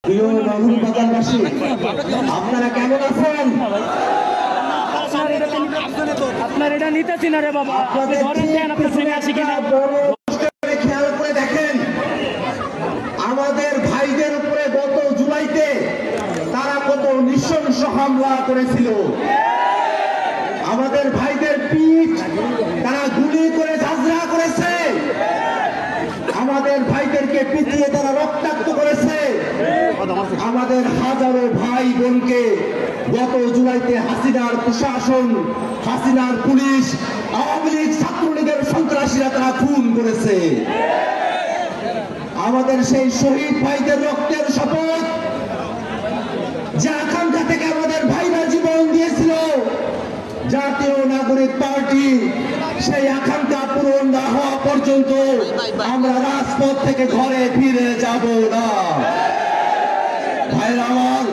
প্রিয় মৌলভীবাজারবাসী, আপনারা কেমন আছেন? আপনার এটা নিতেছি না রে বাবা, খেয়াল করে দেখেন, আমাদের ভাইদের উপরে গত জুলাইতে তারা কত নৃশংস হামলা করেছিল। আমাদের ভাইদের পিঠ তারা গুলি করে ঝাঁঝরা করেছে, আমাদের ভাইদেরকে পিটিয়ে তারা রক্তাক্ত করেছে। আমাদের হাজারো ভাই বোনকে গত জুলাইতে হাসিনার প্রশাসন, হাসিনার পুলিশ, আওয়ামী লীগ, ছাত্রলীগের সন্ত্রাসীরা তারা খুন করেছে। আমাদের সেই শহীদ ভাইদের রক্তের শপথ, যে আকাঙ্ক্ষা থেকে আমাদের ভাইরা জীবন দিয়েছিল, জাতীয় নাগরিক পার্টি সেই আকাঙ্ক্ষা পূরণ না হওয়া পর্যন্ত আমরা রাজপথ থেকে ঘরে ফিরে যাব না। ভাইরা আমার,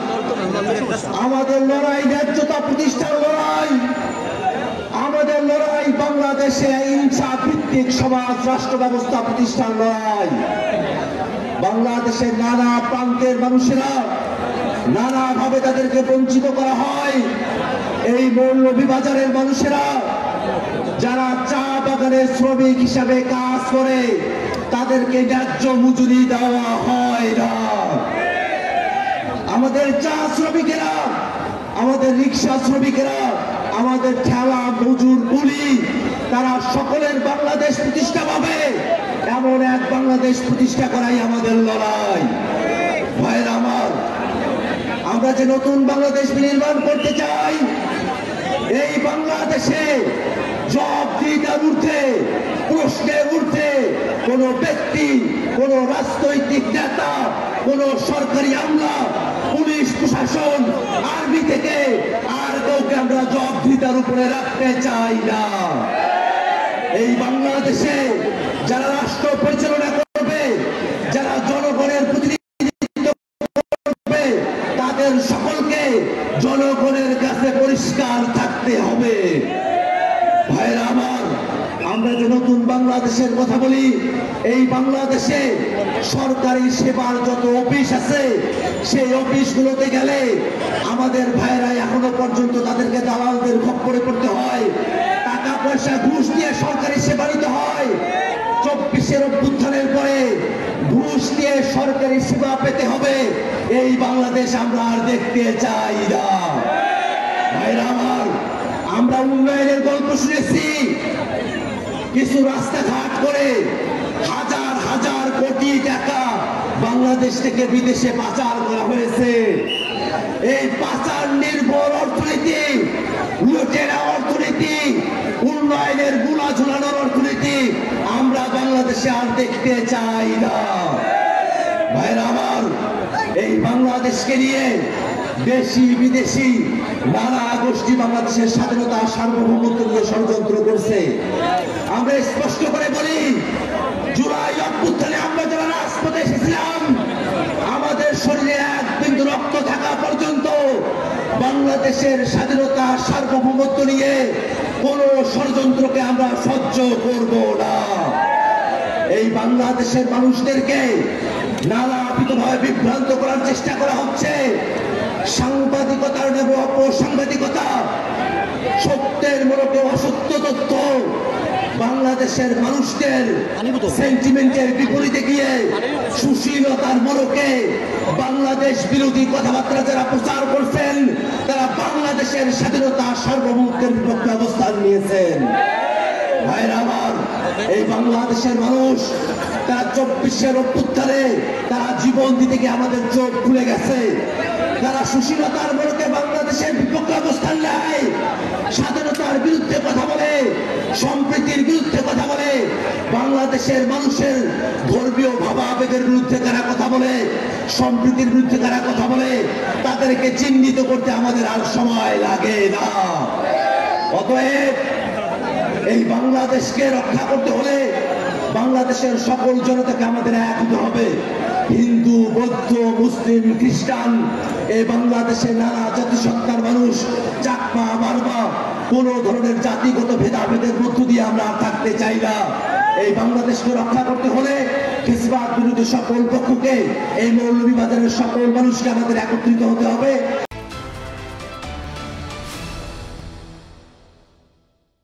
আমাদের লড়াই ন্যায্যতা প্রতিষ্ঠার লড়াই, আমাদের লড়াই বাংলাদেশে ইনসাফ ভিত্তিক সমাজ রাষ্ট্র ব্যবস্থা প্রতিষ্ঠার লড়াই। বাংলাদেশের নানা প্রান্তের মানুষেরা নানাভাবে তাদেরকে বঞ্চিত করা হয়। এই মৌলভীবাজারের মানুষেরা যারা চা বাগানের শ্রমিক হিসাবে কাজ করে, তাদেরকে ন্যায্য মজুরি দেওয়া হয় না। আমাদের চা শ্রমিকেরা, আমাদের রিক্সা শ্রমিকেরা, আমাদের ঠেলা মজুর কুলি, তারা সকলের বাংলাদেশ প্রতিষ্ঠা পাবে, এমন এক বাংলাদেশ প্রতিষ্ঠা করাই আমাদের লড়াই। ভাইরা আমার, আমরা যে নতুন বাংলাদেশ নির্মাণ করতে চাই, এই বাংলাদেশে জবাবদিহিতার ঊর্ধ্বে, প্রশ্নের ঊর্ধ্বে কোন ব্যক্তি, কোন রাজনৈতিক নেতা, কোন সরকারি আমলা, পুলিশ প্রশাসন, আর্মি থেকে আর কাউকে আমরা জবাবদিহিতার উপরে রাখতে চাই না। এই বাংলাদেশে যারা রাষ্ট্র পরিচালনা করবে, যারা জনগণের প্রতিনিধিত্ব করবে, তাদের সকলকে জনগণের কাছে পরিষ্কার থাকতে হবে। ভাইরা আমার, আমরা যে নতুন বাংলাদেশের কথা বলি, এই বাংলাদেশে সরকারি সেবার যত অফিস আছে, সেই অফিসগুলোতে গেলে আমাদের ভাইরা এখনো পর্যন্ত তাদেরকে দালালদের খপ্পরে পড়তে হয়, টাকা পয়সা ঘুষ দিয়ে সরকারি সেবা নিতে হয়। 24-এর অভ্যুত্থানের পরে ঘুষ দিয়ে সরকারি সেবা পেতে হবে, এই বাংলাদেশ আমরা আর দেখতে চাই না। ভাইরা আমার, আমরা উন্নয়নের গল্প শুনেছি, কিছু রাস্তাঘাট করে হাজার হাজার কোটি টাকা বাংলাদেশ থেকে বিদেশে পাচার করা হয়েছে। এই পাচার নির্ভর অর্থনীতি, লুটেরা অর্থনীতি, উন্নয়নের গুলা ঝুলানোর অর্থনীতি আমরা বাংলাদেশে আর দেখতে চাই না। ভাইরা আমার, এই বাংলাদেশকে নিয়ে দেশি বিদেশি নানা গোষ্ঠী বাংলাদেশের স্বাধীনতা সার্বভৌমত্ব নিয়ে ষড়যন্ত্র করছে। আমরা স্পষ্ট করে বলি, জুলাই অভ্যুত্থানে আমরা যারা রাজপথে এসেছিলাম, আমাদের শরীরে এক বিন্দু রক্ত থাকা পর্যন্ত বাংলাদেশের স্বাধীনতা সার্বভৌমত্ব নিয়ে কোন ষড়যন্ত্রকে আমরা সহ্য করব না। এই বাংলাদেশের মানুষদেরকে নানাবিধভাবে বিভ্রান্ত করার চেষ্টা করা হচ্ছে। সাংবাদিকতার নেব অপসাংবাদিকতা, সত্যের মোড়কে অসত্য তথ্য, বাংলাদেশের মানুষদের সেন্টিমেন্টের বিপরীতে গিয়ে সুশীলতার মোড়কে বাংলাদেশ বিরোধী কথাবার্তা যারা প্রচার করছেন, তারা বাংলাদেশের স্বাধীনতা সার্বভৌমত্বের বিপক্ষে অবস্থান নিয়েছেন। ভাইরা আমার, এই বাংলাদেশের মানুষ তারা 24-এর অভ্যুত্থানে তারা জীবন দিতে গিয়ে আমাদের চোখ খুলে গেছে। তারা সুশীলতার মোড়কে বাংলাদেশের বিপক্ষে অবস্থান নেয়, স্বাধীনতার বিরুদ্ধে কথা বলে, সম্প্রীতির বিরুদ্ধে কথা বলে, বাংলাদেশের মানুষের ধর্মীয় ভাবাবেগের বিরুদ্ধে কারা কথা বলে, সম্প্রীতির বিরুদ্ধে কারা কথা বলে, তাদেরকে চিহ্নিত করতে আমাদের আর সময় লাগে না। অতএব এই বাংলাদেশকে রক্ষা করতে হলে বাংলাদেশের সকল জনতাকে আমাদের এক হতে হবে। হিন্দু, বৌদ্ধ, মুসলিম, খ্রিস্টান, এই বাংলাদেশের নানা জাতিসত্তার মানুষ, চাকমা, মারমা, কোন ধরনের জাতিগত ভেদাভেদের মধ্য দিয়ে আমরা থাকতে চাই না। এই বাংলাদেশকে রক্ষা করতে হলে ফ্যাসিবাদ বিরোধী সকল পক্ষকে, এই মৌলভীবাজারের সকল মানুষকে আমাদের একত্রিত হতে হবে।